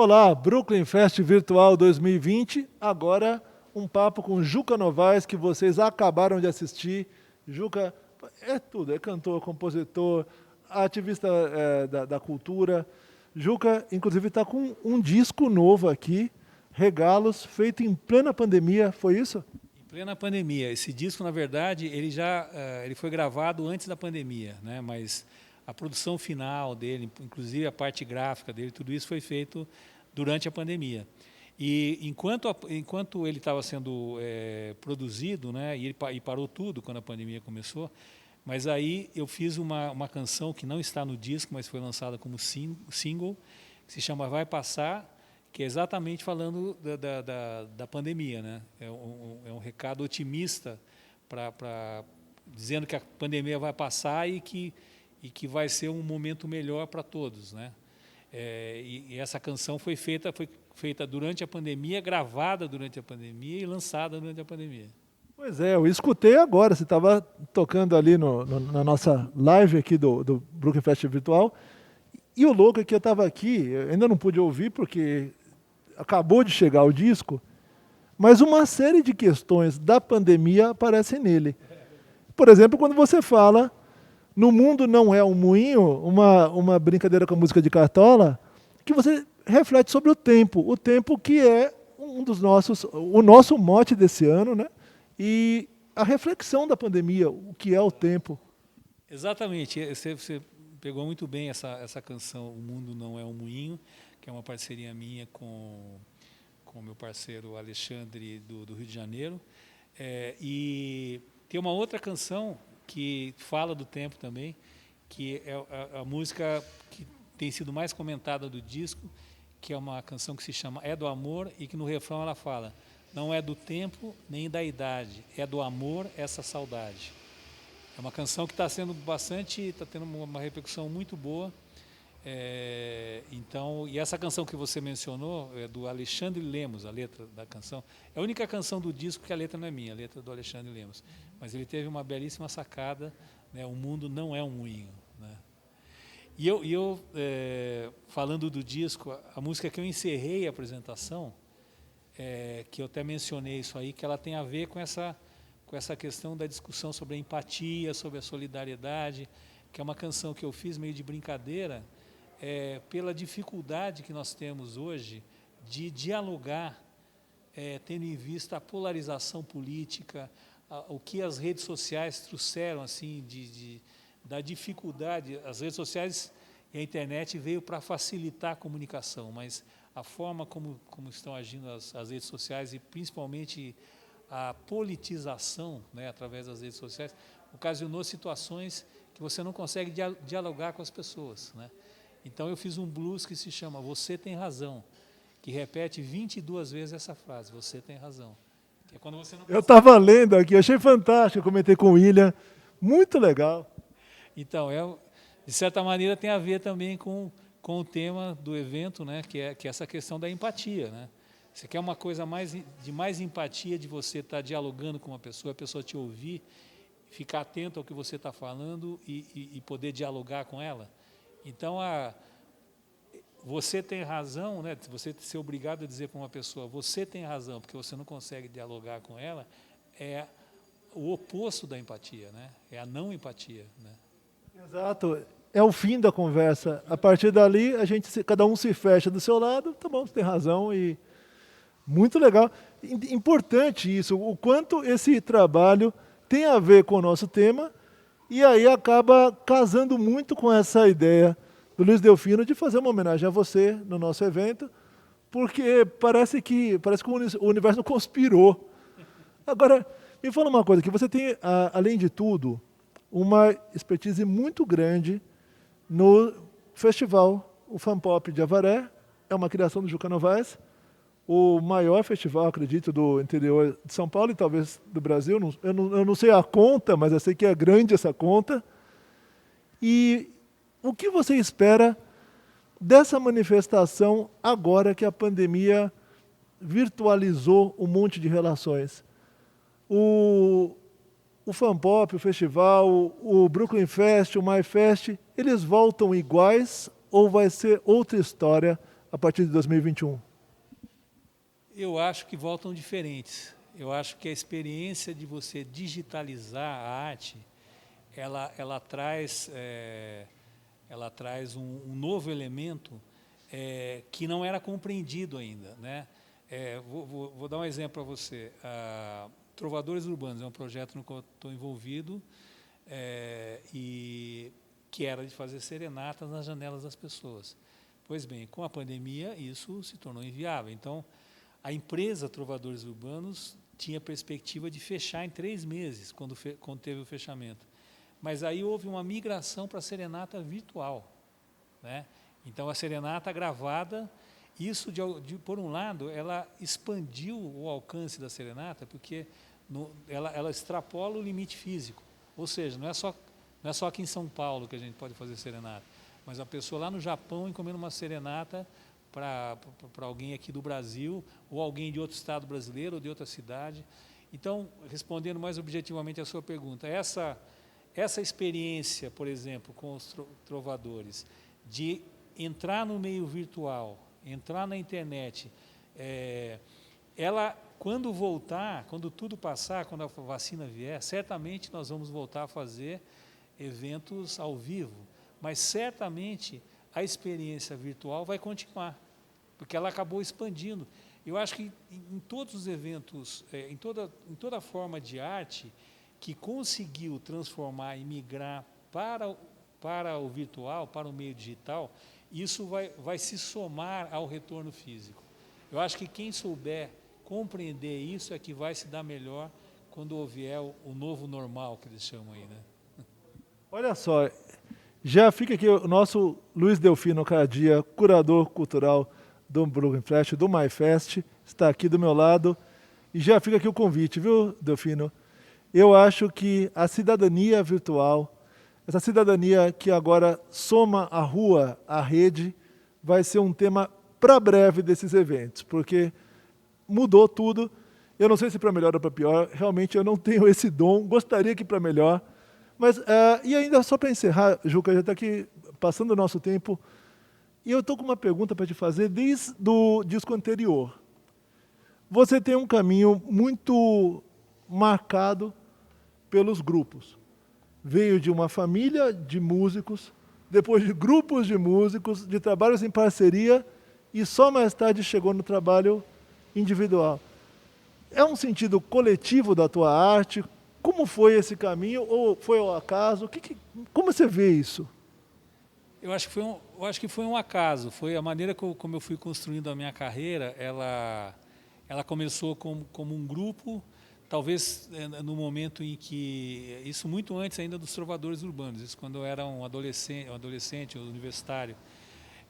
Olá, Brooklyn Fest Virtual 2020. Agora um papo com Juca Novaes, que vocês acabaram de assistir. Juca é tudo, é cantor, compositor, ativista da cultura. Juca, inclusive, está com um disco novo aqui, Regalos, feito em plena pandemia, foi isso? Em plena pandemia. Esse disco, na verdade, ele foi gravado antes da pandemia, né? Mas a produção final dele, inclusive a parte gráfica dele, tudo isso foi feito durante a pandemia. E enquanto ele estava sendo produzido, né? E parou tudo quando a pandemia começou. Mas aí eu fiz uma canção que não está no disco, mas foi lançada como single, que se chama Vai Passar, que é exatamente falando da pandemia, né? É um recado otimista dizendo que a pandemia vai passar e que vai ser um momento melhor para todos, né? E essa canção foi feita durante a pandemia, gravada durante a pandemia e lançada durante a pandemia. Pois é, eu escutei agora, você estava tocando ali na nossa live aqui do Brooklyn Fest Virtual, e o louco é que eu estava aqui, eu ainda não pude ouvir porque acabou de chegar o disco, mas uma série de questões da pandemia aparecem nele. Por exemplo, quando você fala No Mundo Não É um Moinho, uma brincadeira com a música de Cartola, que você reflete sobre o tempo que é o nosso mote desse ano, né? E a reflexão da pandemia, o que é o tempo. Exatamente, você pegou muito bem essa canção, O Mundo Não É um Moinho, que é uma parceria minha com o meu parceiro Alexandre, do Rio de Janeiro. E tem uma outra canção que fala do tempo também, que é a música que tem sido mais comentada do disco, que é uma canção que se chama É do Amor, e que no refrão ela fala: não é do tempo nem da idade, é do amor essa saudade. É uma canção que está tendo uma repercussão muito boa. Então, e essa canção que você mencionou é do Alexandre Lemos, a letra da canção. É a única canção do disco que a letra não é minha, a letra é do Alexandre Lemos. Mas ele teve uma belíssima sacada, né? O mundo não é um moinho, né? Falando do disco, a música que eu encerrei a apresentação, que eu até mencionei isso aí, que ela tem a ver com essa questão da discussão sobre a empatia, sobre a solidariedade, que é uma canção que eu fiz meio de brincadeira, pela dificuldade que nós temos hoje de dialogar, tendo em vista a polarização política, o que as redes sociais trouxeram assim da dificuldade. As redes sociais e a internet veio para facilitar a comunicação, mas a forma como estão agindo as redes sociais e principalmente a politização, né, através das redes sociais, ocasionou situações que você não consegue dialogar com as pessoas, né? Então eu fiz um blues que se chama Você Tem Razão, que repete 22 vezes essa frase, você tem razão. Que é quando você não Eu consegue... estava lendo aqui, achei fantástico, eu comentei com o William, muito legal. Então, de certa maneira tem a ver também com o tema do evento, né, que é essa questão da empatia, né? Você quer uma coisa de mais empatia, de você estar dialogando com uma pessoa, a pessoa te ouvir, ficar atento ao que você está falando e poder dialogar com ela. Então, você tem razão, né? Você ser obrigado a dizer para uma pessoa, você tem razão, porque você não consegue dialogar com ela, é o oposto da empatia, né? É a não empatia, né? Exato. É o fim da conversa. A partir dali, cada um se fecha do seu lado, tá bom, você tem razão, e muito legal. Importante isso, o quanto esse trabalho tem a ver com o nosso tema, e aí acaba casando muito com essa ideia do Luiz Delfino de fazer uma homenagem a você no nosso evento, porque parece que o universo conspirou. Agora, me fala uma coisa, que você tem, além de tudo, uma expertise muito grande no festival, o Fanpop de Avaré, é uma criação do Juca Novaes, o maior festival, acredito, do interior de São Paulo e talvez do Brasil. Eu não sei a conta, mas eu sei que é grande essa conta. E o que você espera dessa manifestação agora que a pandemia virtualizou um monte de relações? O Fanpop, o festival, o Brooklyn Fest, o MyFest, eles voltam iguais ou vai ser outra história a partir de 2021? Eu acho que voltam diferentes. Eu acho que a experiência de você digitalizar a arte, ela traz, um novo elemento que não era compreendido ainda, né? Vou dar um exemplo para você. Trovadores Urbanos é um projeto no qual estou envolvido e que era de fazer serenatas nas janelas das pessoas. Pois bem, com a pandemia isso se tornou inviável. Então, a empresa Trovadores Urbanos tinha perspectiva de fechar em 3 meses, quando teve o fechamento. Mas aí houve uma migração para a serenata virtual, né? Então, a serenata gravada, isso, por um lado, ela expandiu o alcance da serenata, porque ela extrapola o limite físico. Ou seja, não é só aqui em São Paulo que a gente pode fazer serenata, mas a pessoa lá no Japão encomenda uma serenata para alguém aqui do Brasil, ou alguém de outro estado brasileiro, ou de outra cidade. Então, respondendo mais objetivamente a sua pergunta, essa experiência, por exemplo, com os trovadores, de entrar no meio virtual, entrar na internet, ela, quando voltar, quando tudo passar, quando a vacina vier, certamente nós vamos voltar a fazer eventos ao vivo, mas certamente a experiência virtual vai continuar, porque ela acabou expandindo. Eu acho que em todos os eventos, em toda forma de arte que conseguiu transformar e migrar para o virtual, para o meio digital, isso vai se somar ao retorno físico. Eu acho que quem souber compreender isso é que vai se dar melhor quando houver o novo normal, que eles chamam aí, né? Olha só, já fica aqui o nosso Luiz Delfino Cardia, curador cultural do Brooklyn Flash, do MyFest, está aqui do meu lado. E já fica aqui o convite, viu, Delfino? Eu acho que a cidadania virtual, essa cidadania que agora soma a rua à rede, vai ser um tema para breve desses eventos, porque mudou tudo. Eu não sei se para melhor ou para pior, realmente eu não tenho esse dom, gostaria que para melhor. Mas, e ainda só para encerrar, Juca, já está aqui passando o nosso tempo, e eu estou com uma pergunta para te fazer desde o disco anterior. Você tem um caminho muito marcado pelos grupos. Veio de uma família de músicos, depois de grupos de músicos, de trabalhos em parceria, e só mais tarde chegou no trabalho individual. É um sentido coletivo da tua arte? Como foi esse caminho? Ou foi ao acaso? Como você vê isso? Eu acho que foi um acaso. Foi a maneira como eu fui construindo a minha carreira. Ela começou como um grupo, talvez no momento em que, isso muito antes ainda dos trovadores urbanos, isso quando eu era um adolescente universitário,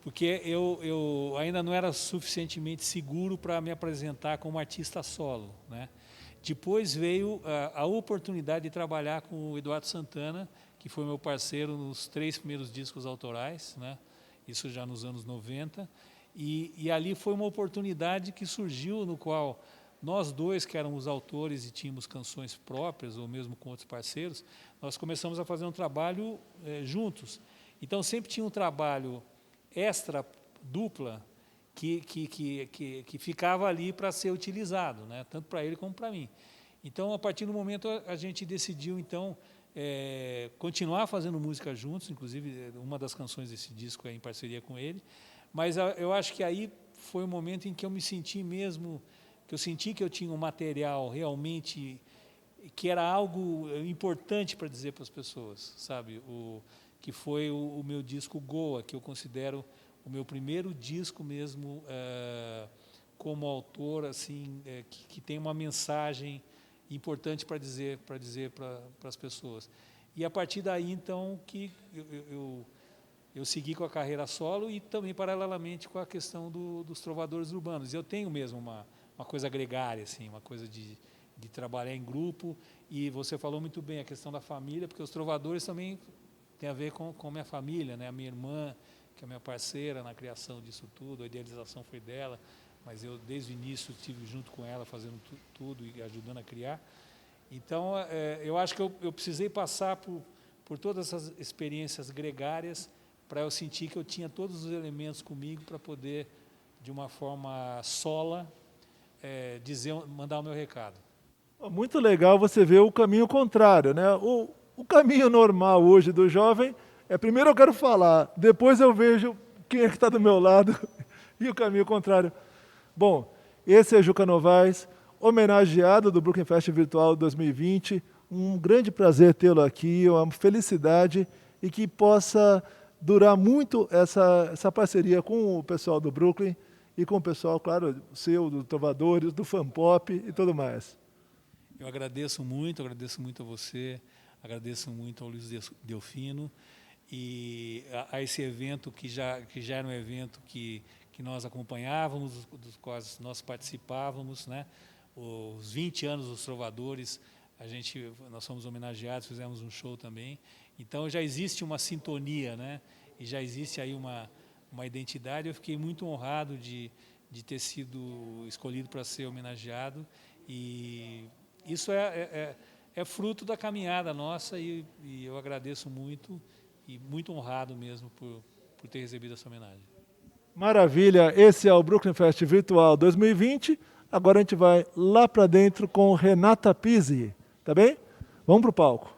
porque eu ainda não era suficientemente seguro para me apresentar como artista solo, né? Depois veio a oportunidade de trabalhar com o Eduardo Santana, que foi meu parceiro nos 3 primeiros discos autorais, né? Isso já nos anos 90, e ali foi uma oportunidade que surgiu, no qual nós dois, que éramos autores e tínhamos canções próprias, ou mesmo com outros parceiros, nós começamos a fazer um trabalho juntos. Então sempre tinha um trabalho extra, dupla, que ficava ali para ser utilizado, né? Tanto para ele como para mim. Então, a partir do momento, a gente decidiu, então, continuar fazendo música juntos, inclusive uma das canções desse disco é em parceria com ele, mas eu acho que aí foi o momento em que eu me senti mesmo, que eu senti que eu tinha um material realmente, que era algo importante para dizer para as pessoas, sabe? Que foi o meu disco Goa, que eu considero o meu primeiro disco mesmo como autor, assim, que tem uma mensagem importante para dizer para as pessoas. E a partir daí, então, que eu segui com a carreira solo e também paralelamente com a questão dos trovadores urbanos. Eu tenho mesmo uma coisa gregária, assim, uma coisa de trabalhar em grupo, e você falou muito bem a questão da família, porque os trovadores também têm a ver com minha família, né? A minha irmã, que é minha parceira na criação disso tudo, a idealização foi dela, mas eu desde o início estive junto com ela fazendo tudo e ajudando a criar. Então, eu acho que eu precisei passar por todas essas experiências gregárias para eu sentir que eu tinha todos os elementos comigo para poder de uma forma sola, mandar o meu recado. Muito legal você ver o caminho contrário, né? O caminho normal hoje do jovem é primeiro eu quero falar, depois eu vejo quem é que está do meu lado e o caminho contrário. Bom, esse é Juca Novaes, homenageado do Brooklyn Fest Virtual 2020. Um grande prazer tê-lo aqui, uma felicidade e que possa durar muito essa parceria com o pessoal do Brooklyn e com o pessoal, claro, seu, do Trovadores, do Fan Pop e tudo mais. Eu agradeço muito a você, agradeço muito ao Luiz Delfino e a esse evento que já era um evento que nós acompanhávamos, dos quais nós participávamos, né? Os 20 anos dos Trovadores, nós fomos homenageados, fizemos um show também. Então já existe uma sintonia, né? E já existe aí uma identidade. Eu fiquei muito honrado de ter sido escolhido para ser homenageado e isso é fruto da caminhada nossa e eu agradeço muito e muito honrado mesmo por ter recebido essa homenagem. Maravilha, esse é o Brooklyn Fest Virtual 2020. Agora a gente vai lá para dentro com Renata Pizzi, tá bem? Vamos para o palco.